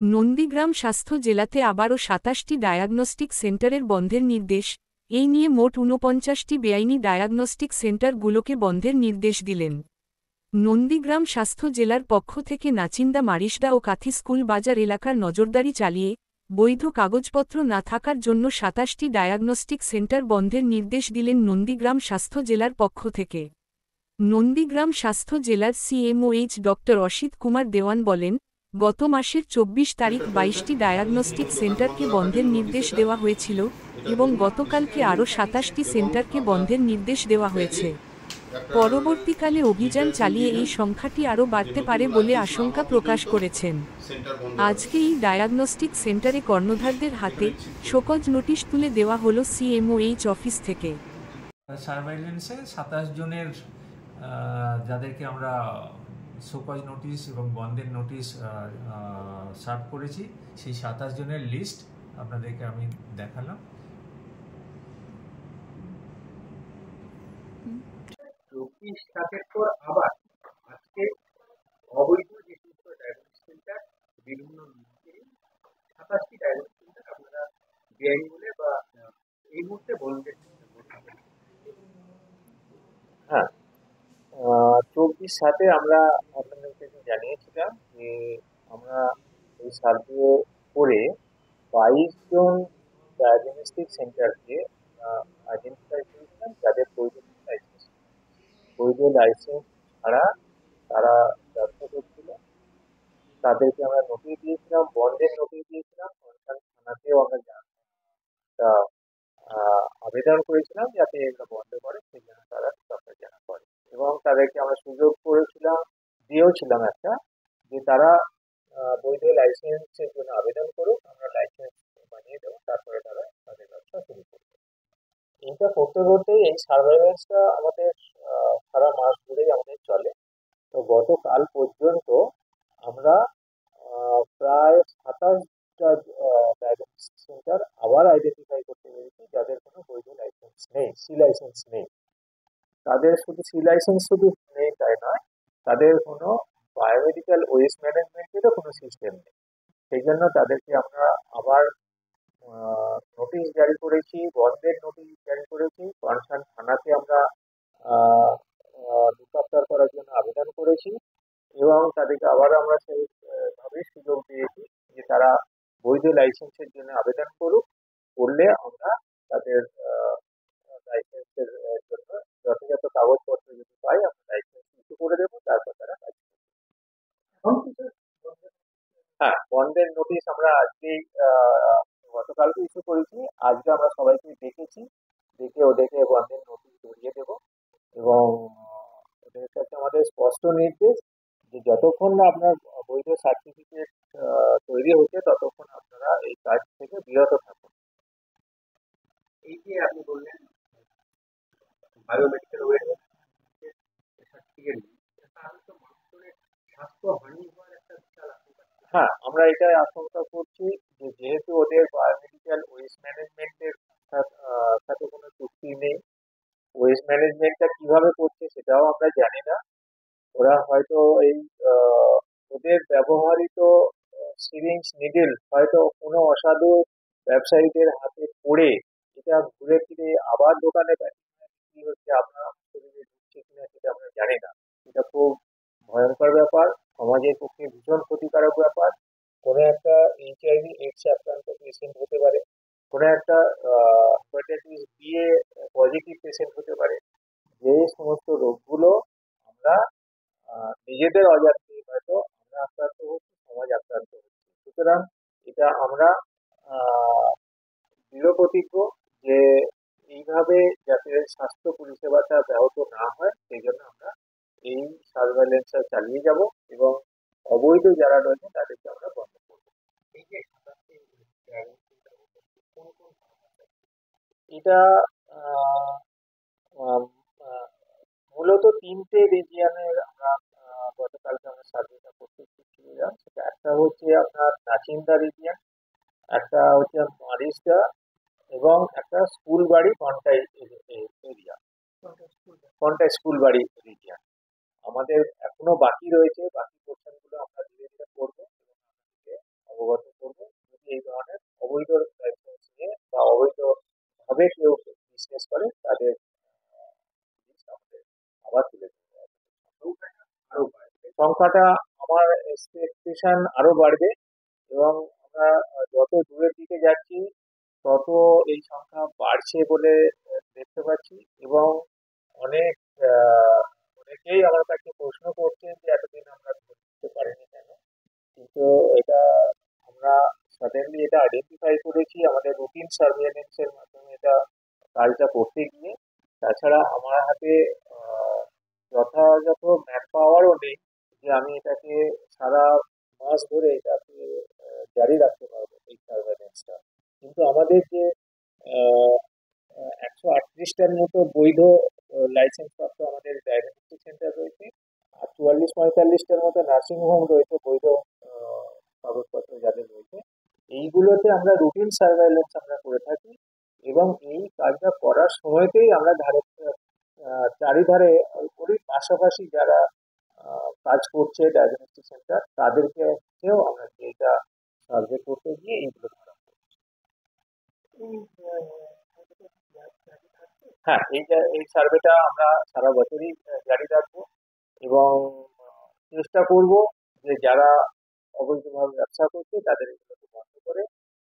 নন্দীগ্রাম স্বাস্থ্য জেলাতে আবারও ২৭টি ডায়াগনস্টিক সেন্টারের বন্ধের নির্দেশ, এই নিয়ে মোট ৪৯টি বেআইনি ডায়াগনস্টিক সেন্টারগুলোকে বন্ধের নির্দেশ দিলেন। নন্দীগ্রাম স্বাস্থ্য জেলার পক্ষ থেকে নাচিন্দা মারিসডা ও কাথি স্কুল বাজার এলাকার নজরদারি চালিয়ে বৈধ কাগজপত্র না থাকার জন্য ২৭টি ডায়াগনস্টিক সেন্টার বন্ধের নির্দেশ দিলেন নন্দীগ্রাম স্বাস্থ্য জেলার পক্ষ থেকে। নন্দীগ্রাম স্বাস্থ্য জেলার সিএমওএইচ ড অসিত কুমার দেওয়ান বলেন, গত মাসের ২৪ তারিখ ২২টি ডায়াগনস্টিক সেন্টারকে বন্ধের নির্দেশ দেওয়া হয়েছিল এবং গতকালকে আরও ২৭টি সেন্টারকে বন্ধের নির্দেশ দেওয়া হয়েছে। পরবর্তীকালে অভিযান চালিয়ে এই সংখ্যাটি আরও বাড়তে পারে বলে আশঙ্কা প্রকাশ করেছেন। আজকে এই ডায়াগনস্টিক সেন্টারে কর্ণধারদের হাতে শোকজ নোটিশ তুলে দেওয়া হল সিএমওএইচ অফিস থেকে। সার্ভাইলেন্সে ২৭ জনের যাদেরকে আমরা শোকজ নোটিশ এবং বন্ধের নোটিশ সার্ভ করেছি, সেই ২৭ জনের লিস্ট আপনাদেরকে আমি দেখালাম। ২৪ পর আবার আজকে অবৈধ যে সমস্ত ডায়াগনস্টিক সেন্টার বিভিন্ন ২৭টি ডায়াগনস্টিক সেন্টার আপনারা বেআইনি বলে বা এই মুহূর্তে বন্ধের। হ্যাঁ, ২৪/৭ আমরা আপনাদেরকে জানিয়েছিলাম যে আমরা এই সার্ভে করে ২২ জন ডায়াগনস্টিক সেন্টারকে আইডেন্টিফাই করেছিলাম যাদের বৈধ লাইসেন্স ছাড়া তারা ব্যবসা করছিল। তাদেরকে আমরা নোটিশ দিয়েছিলাম, বন্ধের নোটিশ দিয়েছিলাম। থানাতেও আমরা একটা আবেদন করেছিলাম যাতে এগুলো বন্ধ করে, সেই জন্য তারা জানা করে এবং তাদেরকে আমরা সুযোগ করেছিলাম, দিয়েওছিলাম একটা, যে তারা বৈধ লাইসেন্সের জন্য আবেদন করুক, আমরা লাইসেন্স বানিয়ে দেবো, তারপরে তারা তাদের ব্যবসা শুরু করবে। এইটা করতে করতেই এই সার্ভাইলেন্সটা আমাদের সারা মাস জুড়েই আমাদের চলে। তো গতকাল পর্যন্ত আমরা প্রায় ২৭টা ডায়াগনস্টিক সেন্টার আবার আইডেন্টিফাই করতে পেরেছি যাদের কোনো বৈধ লাইসেন্স নেই, সি লাইসেন্স নেই। তাদের শুধু সি লাইসেন্স শুধু নেই তাই নয়, তাদের কোনো বায়োমেডিক্যাল ওয়েস্ট ম্যানেজমেন্টেরও কোনো সিস্টেম নেই। সেই জন্য তাদেরকে আমরা আবার নোটিশ জারি করেছি, বন্ধের নোটিশ জারি করেছি। কনসার্ন থানাতে আমরা দুকাপ্তার করার জন্য আবেদন করেছি এবং তাদেরকে আবার আমরা সেইভাবে সুযোগ দিয়েছি যে তারা বৈধ লাইসেন্সের জন্য আবেদন করুক, করলে আমরা তাদের লাইসেন্সের জন্য যথাযথ কাগজপত্র যদি পাই আমরা লাইসেন্স ইস্যু করে দেবো, তারপর তারা কাজ করবে। হ্যাঁ, বন্ধের নোটিশ আমরা আজকেই গতকালকে ইস্যু করেছি। আজকে আমরা সবাইকে ডেকেছি, ডেকে ওদেরকে বন্ধের নোটিশ ধরিয়ে দেবো এবং ওদের কাছে আমাদের স্পষ্ট নির্দেশ যে যতক্ষণ না আপনার বৈধ সার্টিফিকেট তৈরি হচ্ছে ততক্ষণ আপনারা এই কাজ থেকে বিরত থাকুন। এই যে আপনি বললেন বায়োমেডিক্যাল সার্টিফিকেট, স্বাস্থ্য হানি হওয়ার একটা বিশাল আশঙ্কা। হ্যাঁ, আমরা এটাই আশঙ্কা করছি যে যেহেতু ওদের বায়োমেডিক্যাল ওয়েস্ট ম্যানেজমেন্টের সাথে কোনো চুক্তি নেই, ওয়েস্ট ম্যানেজমেন্টটা কিভাবে করছে সেটাও আমরা জানি না। ওরা হয়তো এই ওদের ব্যবহৃত সিরিঞ্জ নিডল হয়তো কোনো অসাধু ব্যবসায়ীদের হাতে পড়ে এটা ঘুরে ফিরে আবার দোকানে বিক্রি হচ্ছে, আপনার শরীরে ঢুকছে কিনা সেটা আমরা জানি না। এটা খুব ভয়ঙ্কর ব্যাপার, সমাজের পক্ষে ভীষণ ক্ষতিকারক ব্যাপার। কোনো একটা HIV AIDS আক্রান্ত পেশেন্ট হতে পারে, কোনো একটা hepatitis B A positive patient হতে পারে। যে সমস্ত রোগগুলো আমরা নিজেদের অজান্তে হয়তো আমরা আক্রান্ত হচ্ছি, সমাজ আক্রান্ত হচ্ছে। সুতরাং এটা আমরা দৃঢ় প্রতিজ্ঞ যে এইভাবে যাতে স্বাস্থ্য পরিষেবাটা ব্যাহত না হয় সেই জন্য আমরা এই সার্ভেলেন্সটা চালিয়ে যাব এবং অবৈধ যারা রয়েছে তাদেরকে আমরা বন্ধ করব। এই যে এটা মূলত 3টে রিজিয়নের আমরা গতকালকে আমরা সার্ভেটা করতে ছিলাম। সেটা একটা হচ্ছে আপনার নাচিন্দা রিজিয়ন, একটা হচ্ছে মারিসদা এবং একটা স্কুল বাড়ি কন্টাই এরিয়া, কন্টাই স্কুল বাড়ি রিজিয়ন। আমাদের এখনো বাকি রয়েছে, বাকি পোর্শনগুলো আমরা ধীরে ধীরে করবো এবং অবগত করবো যদি এই ধরনের অবৈধ লাইসেন্স নিয়ে বা অবৈধভাবে কেউ বিজনেস করে তাদের জিনিস আমাদের আবার তুলে দিতে হবে। আরো বাড়বে সংখ্যাটা, আমার এক্সপেকটেশন আরো বাড়বে, এবং আমরা যত দূরের দিকে যাচ্ছি তত এই সংখ্যা বাড়ছে বলে দেখতে পাচ্ছি। এবং অনেক অনেকেই আমার কাছে প্রশ্ন করছেন যে এতদিন আমরা ধরতে পারিনি কেন, কিন্তু এটা আমরা সাডেনলি এটা আইডেন্টিফাই করেছি আমাদের রুটিন সার্ভেলেন্স এর মাধ্যমে এটা কাজটা করতে গিয়ে। তাছাড়া আমার হাতে আহ, যথাযথ ম্যান পাওয়ারও নেই যে আমি এটাকে সারা মাস ধরে এটাকে জারি রাখতে পারবো এই সার্ভেলেন্সটা। কিন্তু আমাদের যে 138টার মতো বৈধ লাইসেন্স প্রাপ্ত আমাদের ডায়াগনস্টিক সেন্টার রয়েছে, আর 44-45টার মতো নার্সিং হোম রয়েছে বৈধ আহ, কাগজপত্র যাদের রয়েছে। এইগুলোতে আমরা রুটিন সার্ভেইলেন্স আমরা করে থাকি, এবং এই কাজটা করার সময়তেই আমরা চারিধারে করি, পাশাপাশি যারা কাজ করছে ডায়াগনস্টিক সেন্টার তাদেরকেও আমরা এটা সার্ভে করতে গিয়ে এইগুলো ধরা পড়ে। হ্যাঁ, এই সার্ভেটা আমরা সারা বছরই জারি রাখবো, এবং চেষ্টা করব যে যারা অবৈধভাবে ব্যবসা করছে তাদের এগুলোকে বন্ধ করে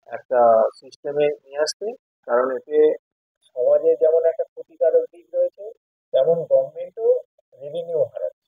একটা সিস্টেমে নিয়ে আসতে। কারণ এতে সমাজে যেমন একটা ক্ষতিকারক দিক রয়েছে, তেমন গভর্নমেন্টও রেভিনিউ হারাচ্ছে।